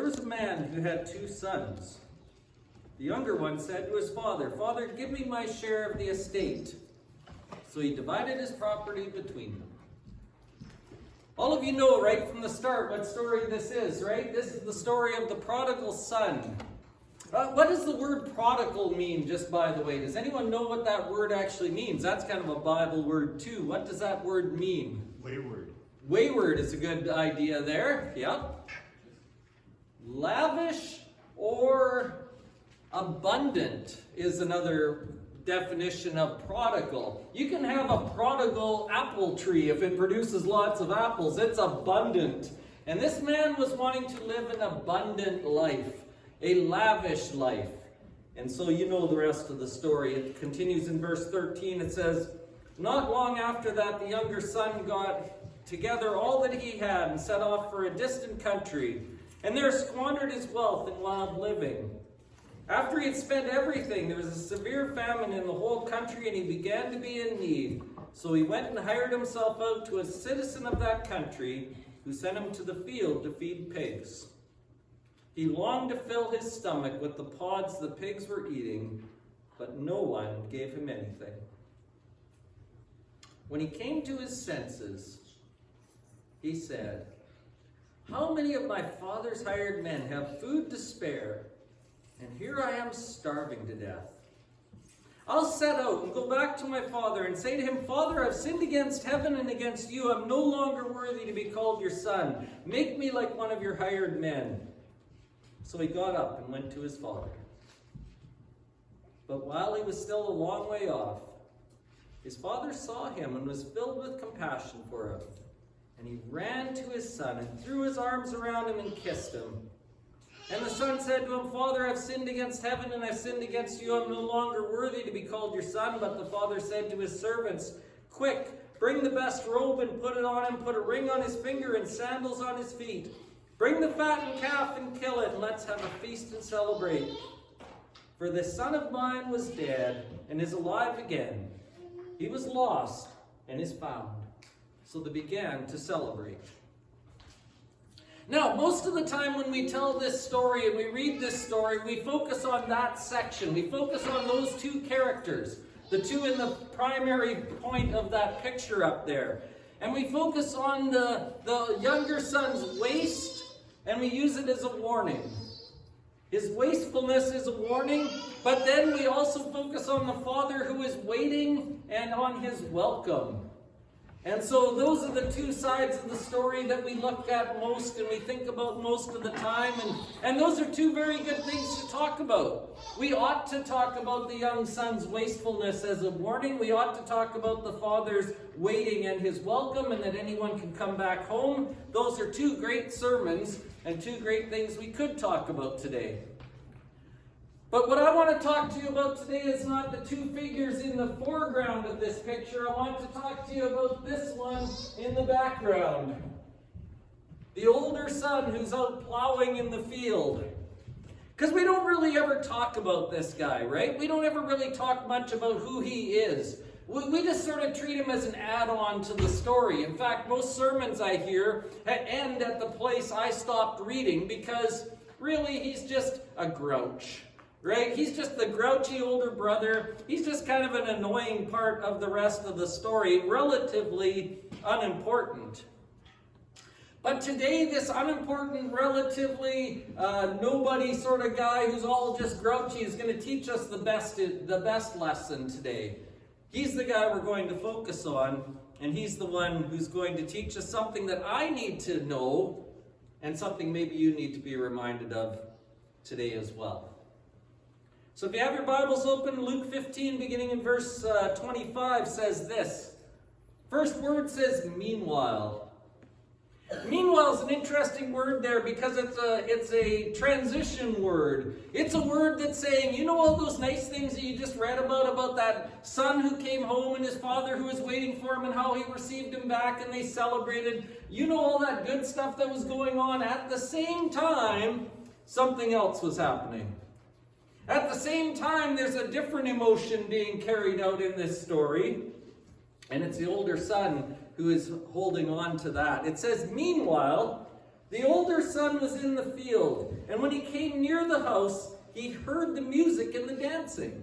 was a man who had 2 sons. The younger one said to his father, "Father, give me my share of the estate." So he divided his property between them. All of you know right from the start what story this is, right? This is the story of the prodigal son. What does the word prodigal mean, just by the way? Does anyone know what that word actually means? That's kind of a Bible word too. What does that word mean? Wayward. Wayward is a good idea there. Yep. Lavish or abundant is another definition of prodigal. You can have a prodigal apple tree if it produces lots of apples. It's abundant. And this man was wanting to live an abundant life, a lavish life. And so you know the rest of the story. It continues in verse 13. It says, "Not long after that, the younger son got together all that he had and set off for a distant country, and there squandered his wealth in wild living. After he had spent everything, there was a severe famine in the whole country, and he began to be in need. So he went and hired himself out to a citizen of that country, who sent him to the field to feed pigs. He longed to fill his stomach with the pods the pigs were eating, but no one gave him anything. When he came to his senses, he said, 'How many of my father's hired men have food to spare, and here I am starving to death? I'll set out and go back to my father and say to him, Father, I've sinned against heaven and against you. I'm no longer worthy to be called your son. Make me like one of your hired men.' So he got up and went to his father. But while he was still a long way off, his father saw him and was filled with compassion for him. And he ran to his son and threw his arms around him and kissed him. And the son said to him, Father, I've sinned against heaven and I've sinned against you. I'm no longer worthy to be called your son. But the father said to his servants, Quick, bring the best robe and put it on him. Put a ring on his finger and sandals on his feet. Bring the fattened calf and kill it, and let's have a feast and celebrate. For this son of mine was dead and is alive again. He was lost and is found. So they began to celebrate. Now, most of the time when we tell this story and we read this story, we focus on that section. We focus on those 2 characters, the 2 in the primary point of that picture up there. And we focus on the younger son's waste, and we use it as a warning. His wastefulness is a warning, but then we also focus on the father who is waiting and on his welcome. And so those are the 2 sides of the story that we look at most and we think about most of the time. And those are 2 very good things to talk about. We ought to talk about the young son's wastefulness as a warning. We ought to talk about the father's waiting and his welcome and that anyone can come back home. Those are 2 great sermons and 2 great things we could talk about today. But what I want to talk to you about today is not the 2 figures in the foreground of this picture. I want to talk to you about this one in the background. The older son who's out plowing in the field. Because we don't really ever talk about this guy, right? We don't ever really talk much about who he is. We just sort of treat him as an add-on to the story. In fact, most sermons I hear end at the place I stopped reading because really he's just a grouch. Right? He's just the grouchy older brother. He's just kind of an annoying part of the rest of the story, relatively unimportant. But today, this unimportant, relatively nobody sort of guy who's all just grouchy is going to teach us the best lesson today. He's the guy we're going to focus on, and he's the one who's going to teach us something that I need to know, and something maybe you need to be reminded of today as well. So if you have your Bibles open, Luke 15, beginning in verse 25, says this. First word says, meanwhile. Meanwhile is an interesting word there because it's a transition word. It's a word that's saying, you know all those nice things that you just read about that son who came home and his father who was waiting for him and how he received him back and they celebrated. You know all that good stuff that was going on. At the same time, something else was happening. At the same time, there's a different emotion being carried out in this story, and it's the older son who is holding on to that. It says, meanwhile, The older son was in the field, and when he came near the house, he heard the music and the dancing.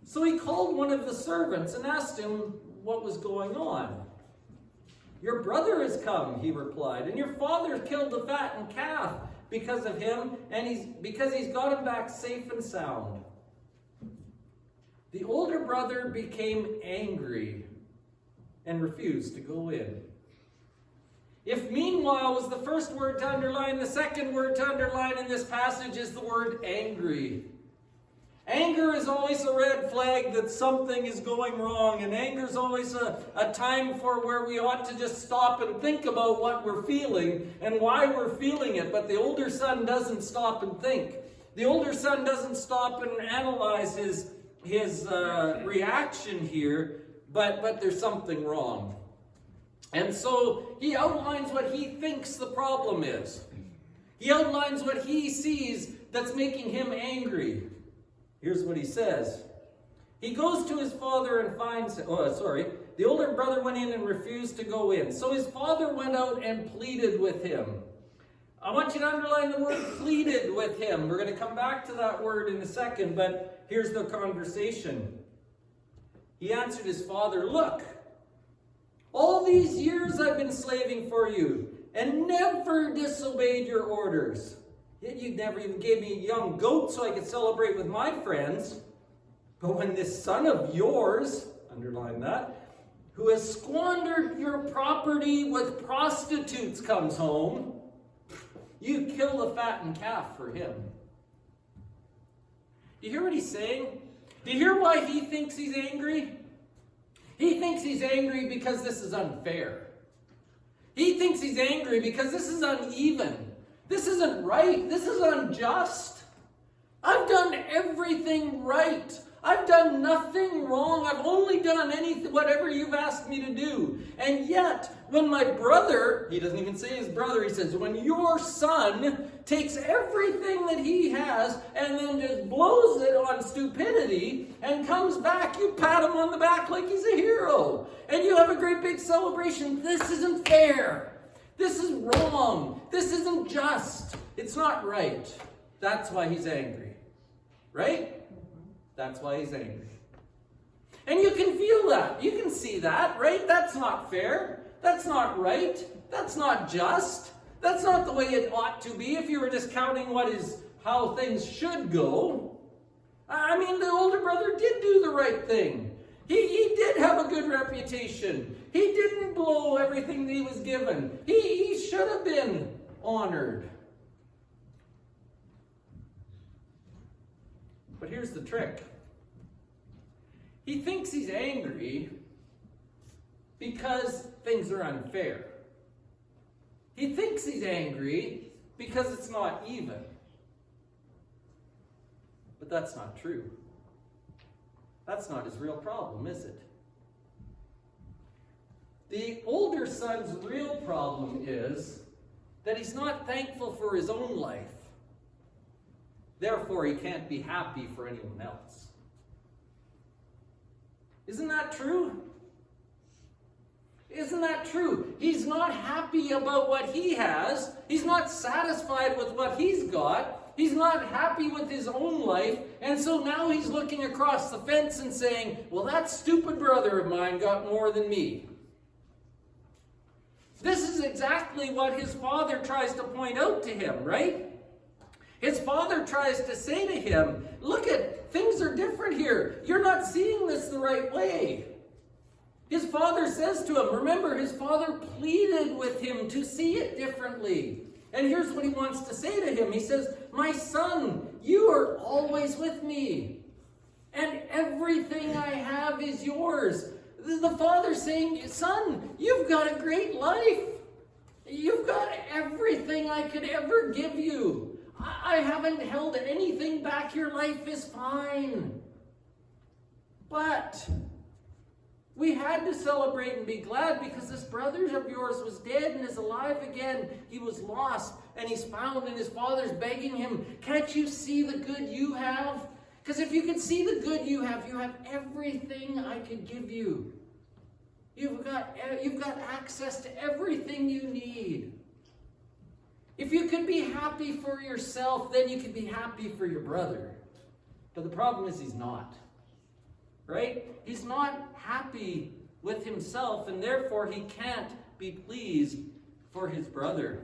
So he called one of the servants and asked him what was going on. Your brother has come, he replied, and your father killed the fattened calf because of him, and because he's got him back safe and sound. The older brother became angry and refused to go in. If meanwhile was the first word to underline, the second word to underline in this passage is the word angry. Anger is always a red flag that something is going wrong, and anger is always a time for where we ought to just stop and think about what we're feeling and why we're feeling it. But the older son doesn't stop and think. The older son doesn't stop and analyze his reaction here, but there's something wrong. And so he outlines what he thinks the problem is. He outlines what he sees that's making him angry. Here's what he says. He goes to his father and finds... The older brother went in and refused to go in. So his father went out and pleaded with him. I want you to underline the word pleaded with him. We're going to come back to that word in a second, but here's the conversation. He answered his father, look, all these years I've been slaving for you and never disobeyed your orders. Yet you never even gave me a young goat so I could celebrate with my friends. But when this son of yours, underline that, who has squandered your property with prostitutes comes home, you kill the fattened calf for him. Do you hear what he's saying? Do you hear why he thinks he's angry? He thinks he's angry because this is unfair. He thinks he's angry because this is uneven. This isn't right. This is unjust. I've done everything right. I've done nothing wrong. I've only done whatever you've asked me to do. And yet, when my brother, he doesn't even say his brother, he says, when your son takes everything that he has and then just blows it on stupidity and comes back, you pat him on the back like he's a hero. And you have a great big celebration. This isn't fair. This is wrong. This isn't just. It's not right. That's why he's angry. Right? That's why he's angry. And you can feel that. You can see that, right? That's not fair. That's not right. That's not just. That's not the way it ought to be if you were just counting how things should go. I mean, the older brother did do the right thing. He did have a good reputation. He didn't blow everything that he was given. He should have been honored. But here's the trick. He thinks he's angry because things are unfair. He thinks he's angry because it's not even. But that's not true. That's not his real problem, is it? The older son's real problem is that he's not thankful for his own life. Therefore, he can't be happy for anyone else. Isn't that true? Isn't that true? He's not happy about what he has. He's not satisfied with what he's got. He's not happy with his own life. And so now he's looking across the fence and saying, well, that stupid brother of mine got more than me. This is exactly what his father tries to point out to him, right? His father tries to say to him, look things are different here. You're not seeing this the right way. His father says to him, remember, his father pleaded with him to see it differently. And here's what he wants to say to him. He says, my son, you are always with me, and everything I have is yours. The father's saying, son, you've got a great life. You've got everything I could ever give you. I haven't held anything back. Your life is fine. But we had to celebrate and be glad because this brother of yours was dead and is alive again. He was lost and he's found, and his father's begging him, can't you see the good you have? Because if you can see the good you have everything I could give you. You've got access to everything you need. could be happy for yourself, then you could be happy for your brother. But the problem is he's not. Right? He's not happy with himself, and therefore he can't be pleased for his brother.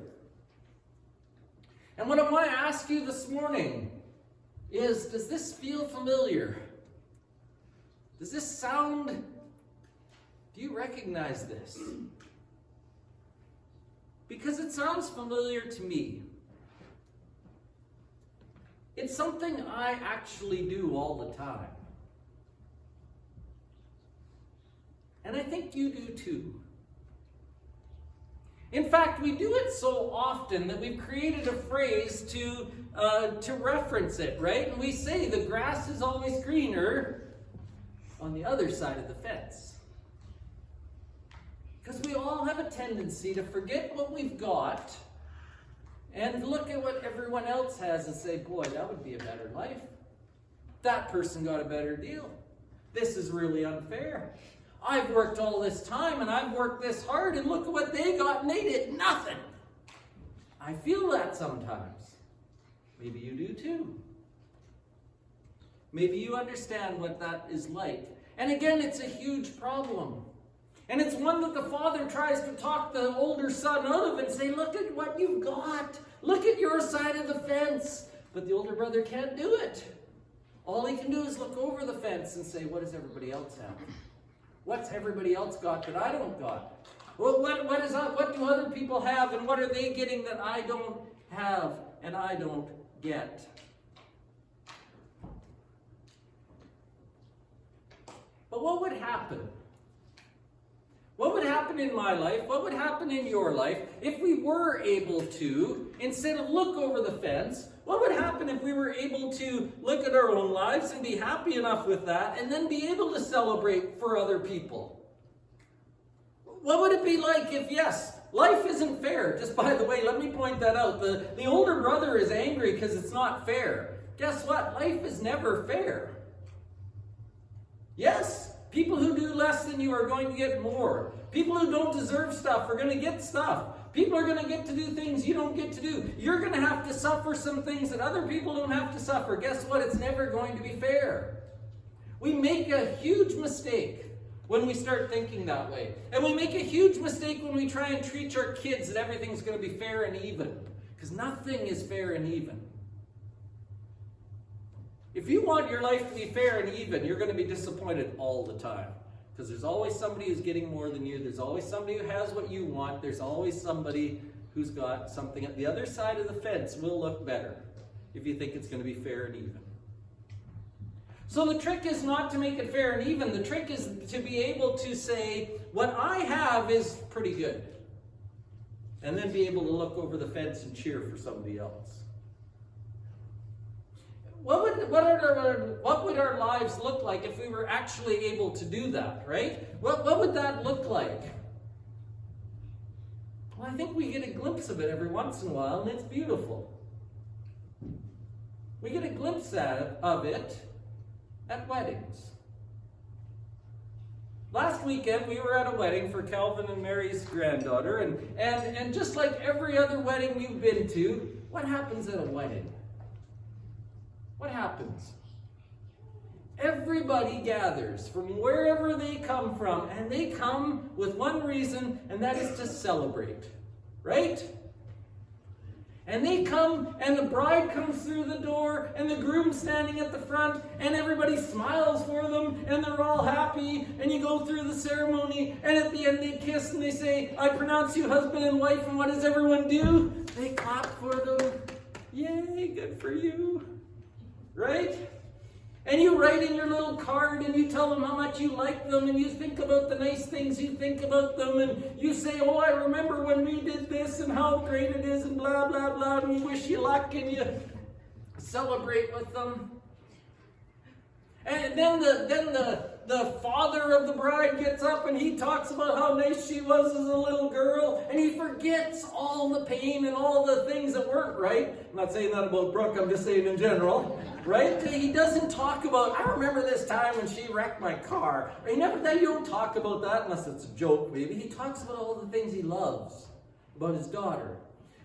And what I want to ask you this morning is, does this feel familiar? Does this sound, do you recognize this? Because it sounds familiar to me. It's something I actually do all the time. And I think you do too. In fact, we do it so often that we've created a phrase to reference it, right? And we say the grass is always greener on the other side of the fence. Because we all have a tendency to forget what we've got and look at what everyone else has and say, boy, that would be a better life. That person got a better deal. This is really unfair. I've worked all this time and I've worked this hard and look at what they got and they did nothing. I feel that sometimes. Maybe you do too. Maybe you understand what that is like. And again, it's a huge problem. And it's one that the father tries to talk the older son out of and say, look at what you've got. Look at your side of the fence. But the older brother can't do it. All he can do is look over the fence and say, what does everybody else have? What's everybody else got that I don't got? Well, what do other people have and what are they getting that I don't have and I don't get? But what would happen? What would happen in my life? What would happen in your life if we were able to, instead of look over the fence, what would happen if we were able to look at our own lives and be happy enough with that and then be able to celebrate for other people? What would it be like if, yes, life isn't fair? Just by the way, let me point that out. The older brother is angry because it's not fair. Guess what? Life is never fair. Yes. People who do less than you are going to get more. People who don't deserve stuff are going to get stuff. People are going to get to do things you don't get to do. You're going to have to suffer some things that other people don't have to suffer. Guess what? It's never going to be fair. We make a huge mistake when we start thinking that way. And we make a huge mistake when we try and treat our kids that everything's going to be fair and even. Because nothing is fair and even. If you want your life to be fair and even, you're going to be disappointed all the time. Because there's always somebody who's getting more than you. There's always somebody who has what you want. There's always somebody who's got something. The other side of the fence will look better if you think it's going to be fair and even. So the trick is not to make it fair and even. The trick is to be able to say, what I have is pretty good. And then be able to look over the fence and cheer for somebody else. What would our lives look like if we were actually able to do that, right? What would that look like? Well, I think we get a glimpse of it every once in a while, and it's beautiful. We get a glimpse of it at weddings. Last weekend, we were at a wedding for Calvin and Mary's granddaughter, and just like every other wedding you've been to, what happens at a wedding? What happens? Everybody gathers from wherever they come from, and they come with one reason, and that is to celebrate, right? And they come, and the bride comes through the door, and the groom's standing at the front, and everybody smiles for them, and they're all happy, and you go through the ceremony, and at the end they kiss, and they say, I pronounce you husband and wife, and what does everyone do? They clap for them. Yay, good for you. Right? And you write in your little card and you tell them how much you like them and you think about the nice things you think about them and you say, oh, I remember when we did this and how great it is and blah, blah, blah, and we wish you luck and you celebrate with them. And then the father of the bride gets up and he talks about how nice she was as a little girl and he forgets all the pain and all the things that weren't right. I'm not saying that about Brooke, I'm just saying in general. Right? He doesn't talk about, I remember this time when she wrecked my car. You don't talk about that unless it's a joke maybe. He talks about all the things he loves about his daughter.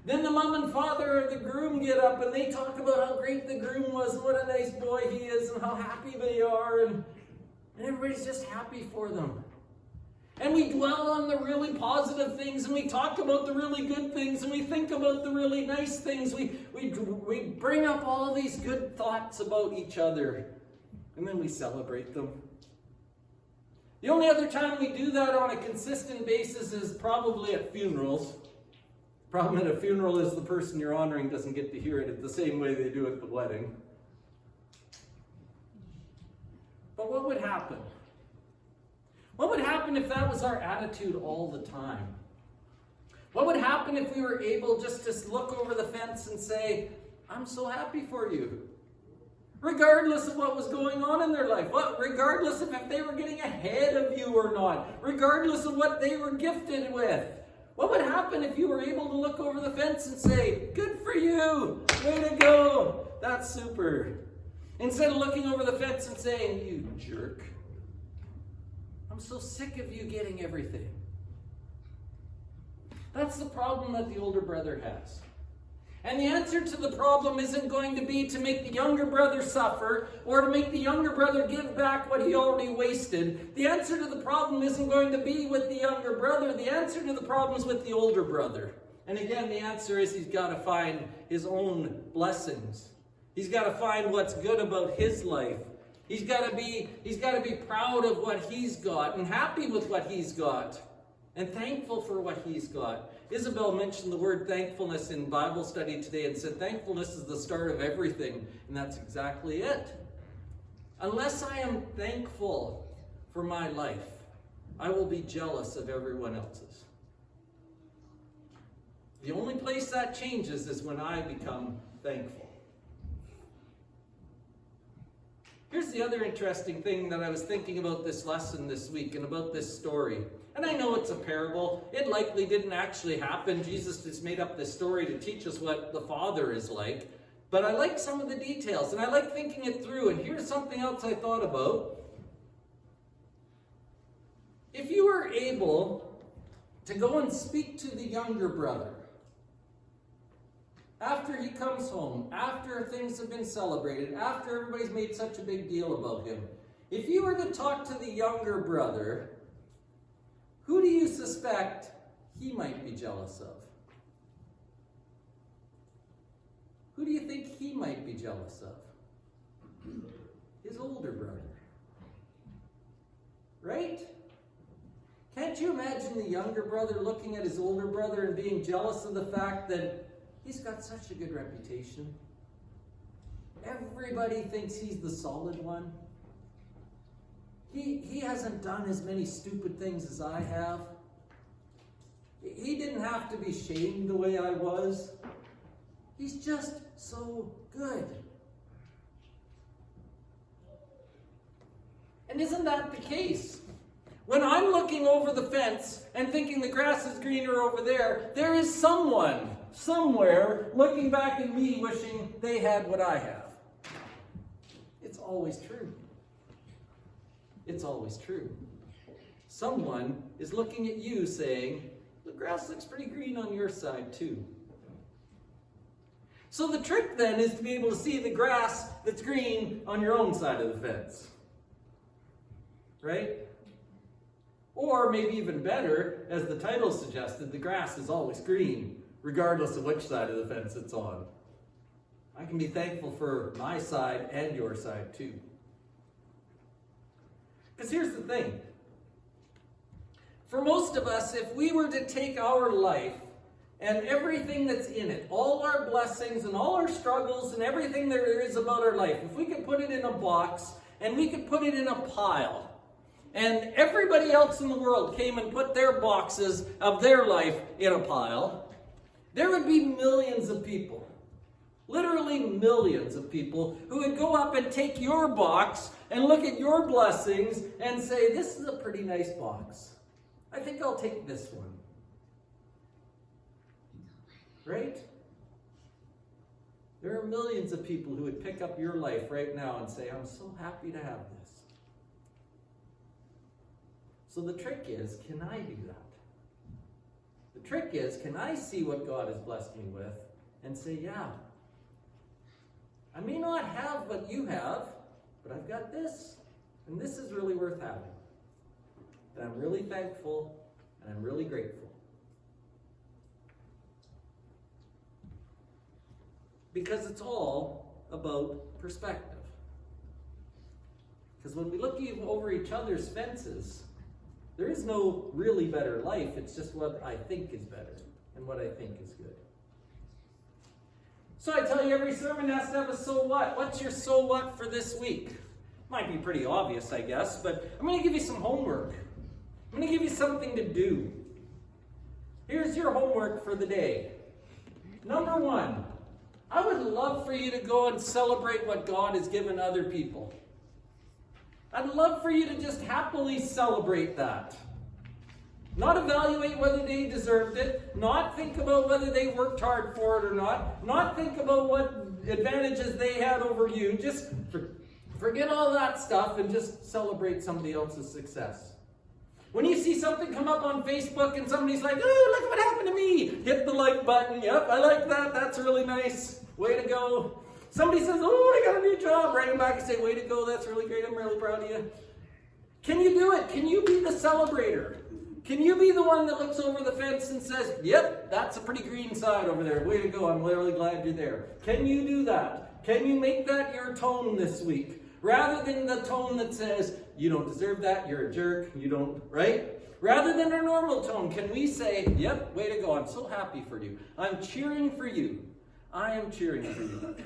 Then the mom and father of the groom get up and they talk about how great the groom was and what a nice boy he is and how happy they are, and everybody's just happy for them. And we dwell on the really positive things, and we talk about the really good things, and we think about the really nice things. We bring up all these good thoughts about each other, and then we celebrate them. The only other time we do that on a consistent basis is probably at funerals. The problem at a funeral is the person you're honoring doesn't get to hear it the same way they do at the wedding. But what would happen? What would happen if that was our attitude all the time? What would happen if we were able just to look over the fence and say, I'm so happy for you, regardless of what was going on in their life, regardless of if they were getting ahead of you or not, regardless of what they were gifted with? What would happen if you were able to look over the fence and say, good for you, way to go, that's super, instead of looking over the fence and saying, you jerk, I'm so sick of you getting everything. That's the problem that the older brother has. And the answer to the problem isn't going to be to make the younger brother suffer or to make the younger brother give back what he already wasted. The answer to the problem isn't going to be with the younger brother. The answer to the problem is with the older brother. And again, the answer is he's got to find his own blessings. He's got to find what's good about his life. He's got to be proud of what he's got and happy with what he's got and thankful for what he's got. Isabel mentioned the word thankfulness in Bible study today and said thankfulness is the start of everything, and that's exactly it. Unless I am thankful for my life, I will be jealous of everyone else's. The only place that changes is when I become thankful. Here's the other interesting thing that I was thinking about this lesson this week and about this story. And I know it's a parable. It likely didn't actually happen. Jesus just made up this story to teach us what the Father is like. But I like some of the details, and I like thinking it through. And here's something else I thought about. If you were able to go and speak to the younger brother, after he comes home, after things have been celebrated, after everybody's made such a big deal about him, if you were to talk to the younger brother, who do you suspect he might be jealous of? Who do you think he might be jealous of? His older brother. Right? Can't you imagine the younger brother looking at his older brother and being jealous of the fact that he's got such a good reputation? Everybody thinks he's the solid one. He hasn't done as many stupid things as I have. He didn't have to be shamed the way I was. He's just so good. And isn't that the case? When I'm looking over the fence and thinking the grass is greener over there, there is someone somewhere looking back at me wishing they had what I have. It's always true. It's always true. Someone is looking at you saying, the grass looks pretty green on your side too. So the trick then is to be able to see the grass that's green on your own side of the fence. Right? Or maybe even better, as the title suggested, the grass is always green, regardless of which side of the fence it's on. I can be thankful for my side and your side too. Because here's the thing. For most of us, if we were to take our life and everything that's in it, all our blessings and all our struggles and everything there is about our life, if we could put it in a box and we could put it in a pile, and everybody else in the world came and put their boxes of their life in a pile, there would be millions of people, literally millions of people, who would go up and take your box and look at your blessings and say, this is a pretty nice box. I think I'll take this one. Right? There are millions of people who would pick up your life right now and say, I'm so happy to have this. So the trick is, can I do that? The trick is, can I see what God has blessed me with and say, yeah, I may not have what you have, but I've got this, and this is really worth having. And I'm really thankful, and I'm really grateful. Because it's all about perspective. Because when we look over each other's fences, there is no really better life. It's just what I think is better and what I think is good. So I tell you, every sermon has to have a so what. What's your so what for this week? Might be pretty obvious, I guess, but I'm going to give you some homework. I'm going to give you something to do. Here's your homework for the day. Number 1, I would love for you to go and celebrate what God has given other people. I'd love for you to just happily celebrate that. Not evaluate whether they deserved it. Not think about whether they worked hard for it or not. Not think about what advantages they had over you. Just forget all that stuff and just celebrate somebody else's success. When you see something come up on Facebook and somebody's like, oh, look what happened to me. Hit the like button. Yep, I like that. That's really nice. Way to go. Somebody says, oh, I got a new job. Write them back and say, way to go. That's really great. I'm really proud of you. Can you do it? Can you be the celebrator? Can you be the one that looks over the fence and says, yep, that's a pretty green side over there. Way to go. I'm really glad you're there. Can you do that? Can you make that your tone this week? Rather than the tone that says, you don't deserve that, you're a jerk, you don't, right? Rather than our normal tone, can we say, yep, way to go. I'm so happy for you. I'm cheering for you. I am cheering for you.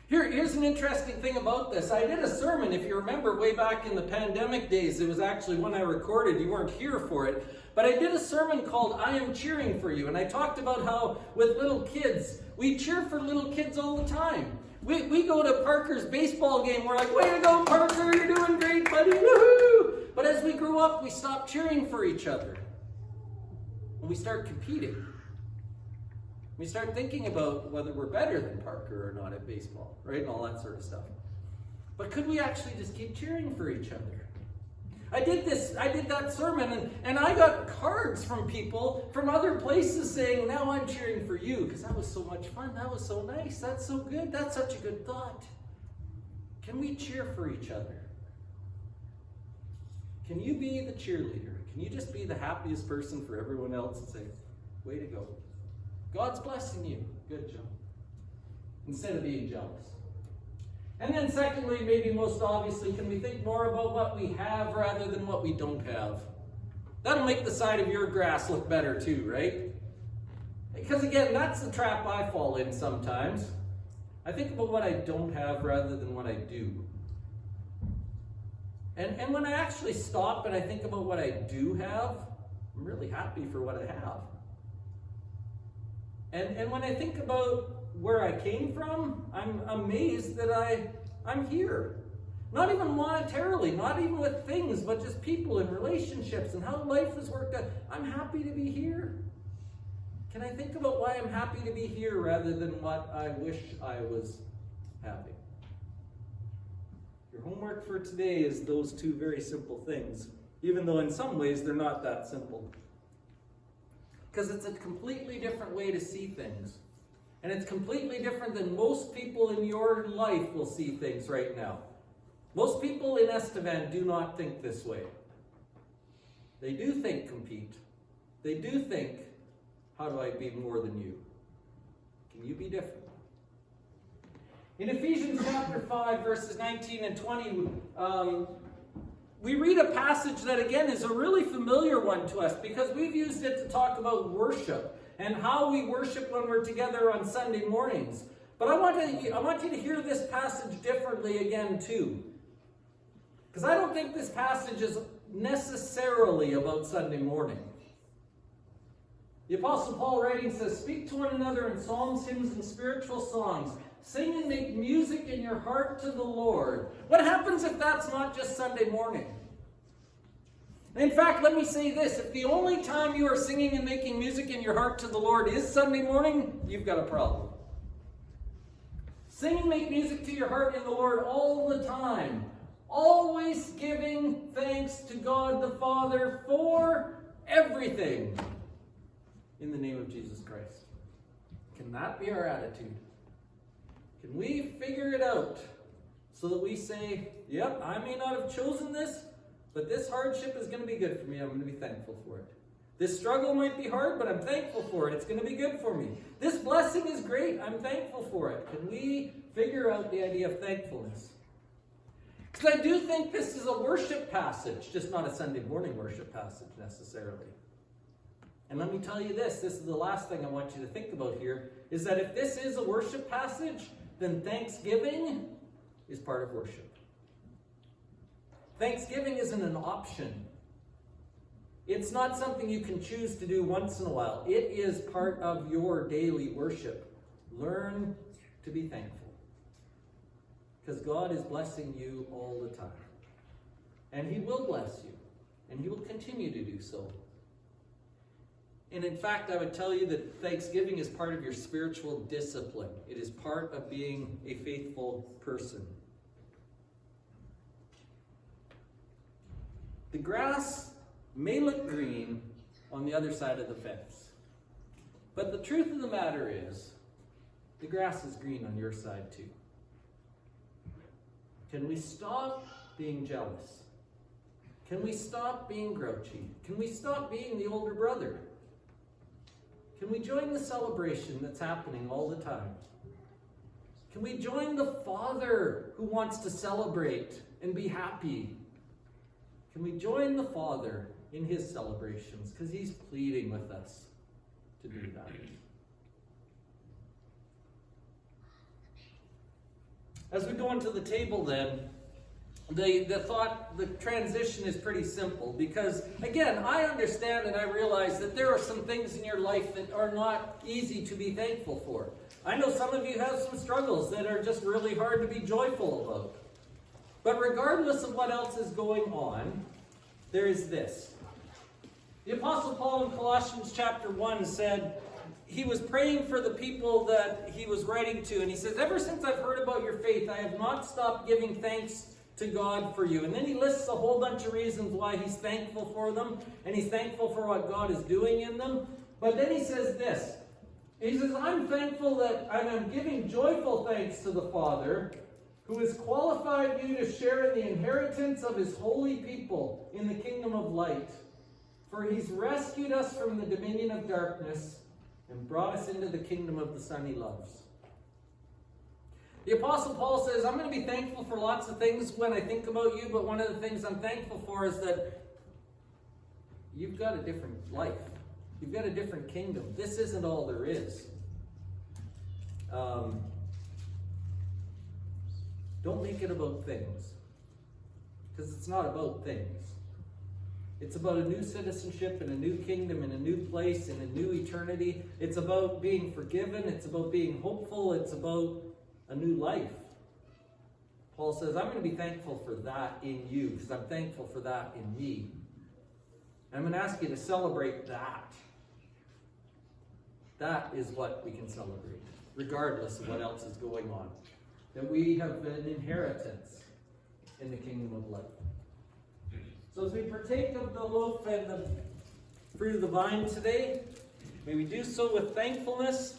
Here's an interesting thing about this. I did a sermon, if you remember, way back in the pandemic days. It was actually one I recorded. You weren't here for it. But I did a sermon called I Am Cheering for You. And I talked about how with little kids, we cheer for little kids all the time. We go to Parker's baseball game. We're like, way to go, Parker. You're doing great, buddy. Woohoo! But as we grow up, we stop cheering for each other. And we start competing. We start thinking about whether we're better than Parker or not at baseball, right? And all that sort of stuff. But could we actually just keep cheering for each other? I did that sermon, and I got cards from people from other places saying, now I'm cheering for you, because that was so much fun. That was so nice. That's so good. That's such a good thought. Can we cheer for each other? Can you be the cheerleader? Can you just be the happiest person for everyone else and say, way to go? God's blessing you. Good job. Instead of being jealous. And then secondly, maybe most obviously, can we think more about what we have rather than what we don't have? That'll make the side of your grass look better too, right? Because again, that's the trap I fall in sometimes. I think about what I don't have rather than what I do. And when I actually stop and I think about what I do have, I'm really happy for what I have. And when I think about where I came from, I'm amazed that I'm here. Not even monetarily, not even with things, but just people and relationships and how life has worked out. I'm happy to be here. Can I think about why I'm happy to be here rather than what I wish I was having? Your homework for today is those two very simple things, even though in some ways they're not that simple. Because it's a completely different way to see things. And it's completely different than most people in your life will see things right now. Most people in Estevan do not think this way. They do think compete. They do think, how do I be more than you? Can you be different? In Ephesians chapter 5, verses 19 and 20, we read a passage that, again, is a really familiar one to us because we've used it to talk about worship and how we worship when we're together on Sunday mornings. But I want you to hear this passage differently again, too. Because I don't think this passage is necessarily about Sunday morning. The Apostle Paul writing says, speak to one another in psalms, hymns, and spiritual songs. Sing and make music in your heart to the Lord. What happens if that's not just Sunday morning? In fact, let me say this. If the only time you are singing and making music in your heart to the Lord is Sunday morning, you've got a problem. Sing and make music to your heart in the Lord all the time. Always giving thanks to God the Father for everything in the name of Jesus Christ. Can that be our attitude? Can we figure it out so that we say, yep, I may not have chosen this, but this hardship is going to be good for me. I'm going to be thankful for it. This struggle might be hard, but I'm thankful for it. It's going to be good for me. This blessing is great. I'm thankful for it. Can we figure out the idea of thankfulness? Because I do think this is a worship passage, just not a Sunday morning worship passage necessarily. And let me tell you this is the last thing I want you to think about here, is that if this is a worship passage, then thanksgiving is part of worship. Thanksgiving isn't an option. It's not something you can choose to do once in a while. It is part of your daily worship. Learn to be thankful. Because God is blessing you all the time. And He will bless you. And He will continue to do so. And in fact, I would tell you that thanksgiving is part of your spiritual discipline. It is part of being a faithful person. The grass may look green on the other side of the fence. But the truth of the matter is, the grass is green on your side too. Can we stop being jealous? Can we stop being grouchy? Can we stop being the older brother? Can we join the celebration that's happening all the time? Can we join the Father who wants to celebrate and be happy? Can we join the Father in His celebrations? Because He's pleading with us to do that. As we go into the table then, the transition is pretty simple because, again, I understand and I realize that there are some things in your life that are not easy to be thankful for. I know some of you have some struggles that are just really hard to be joyful about. But regardless of what else is going on, there is this. The Apostle Paul in Colossians chapter 1 said, he was praying for the people that he was writing to, and he says, ever since I've heard about your faith, I have not stopped giving thanks to God for you. And then he lists a whole bunch of reasons why he's thankful for them, and he's thankful for what God is doing in them. But then he says this. He says, I'm thankful that I'm giving joyful thanks to the Father, who has qualified you to share in the inheritance of His holy people in the kingdom of light. For He's rescued us from the dominion of darkness and brought us into the kingdom of the Son He loves. The Apostle Paul says, I'm going to be thankful for lots of things when I think about you, but one of the things I'm thankful for is that you've got a different life. You've got a different kingdom. This isn't all there is. Don't make it about things. Because it's not about things. It's about a new citizenship and a new kingdom and a new place and a new eternity. It's about being forgiven. It's about being hopeful. It's about a new life. Paul says, I'm going to be thankful for that in you because I'm thankful for that in me. And I'm going to ask you to celebrate that. That is what we can celebrate, regardless of what else is going on. That we have an inheritance in the kingdom of light. So as we partake of the loaf and the fruit of the vine today, may we do so with thankfulness.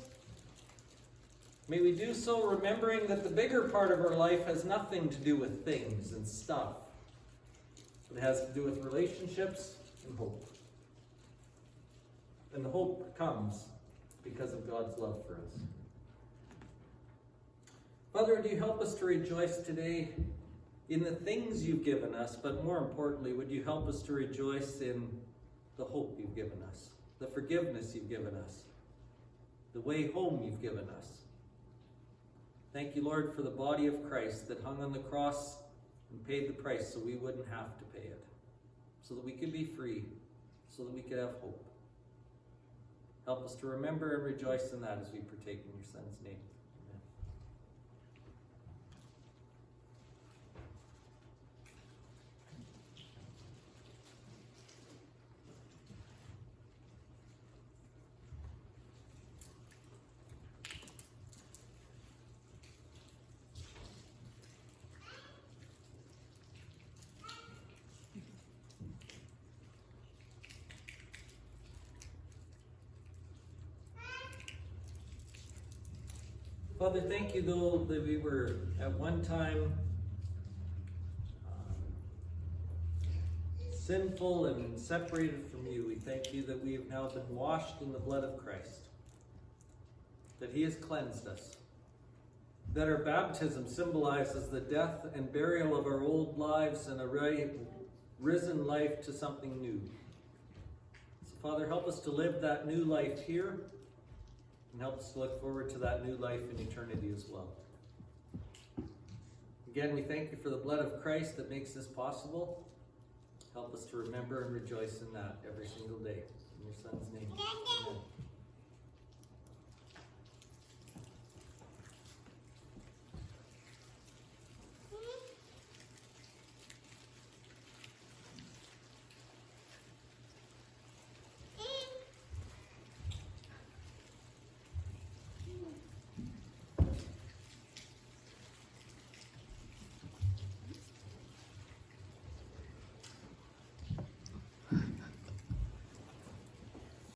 May we do so remembering that the bigger part of our life has nothing to do with things and stuff. It has to do with relationships and hope. And the hope comes because of God's love for us. Father, would you help us to rejoice today in the things you've given us, but more importantly, would you help us to rejoice in the hope you've given us, the forgiveness you've given us, the way home you've given us. Thank you, Lord, for the body of Christ that hung on the cross and paid the price so we wouldn't have to pay it, so that we could be free, so that we could have hope. Help us to remember and rejoice in that as we partake in your Son's name. Father, thank you, though, that we were at one time sinful and separated from you. We thank you that we have now been washed in the blood of Christ, that he has cleansed us, that our baptism symbolizes the death and burial of our old lives and a risen life to something new. So, Father, help us to live that new life here, and help us to look forward to that new life in eternity as well. Again, we thank you for the blood of Christ that makes this possible. Help us to remember and rejoice in that every single day. In your Son's name, amen.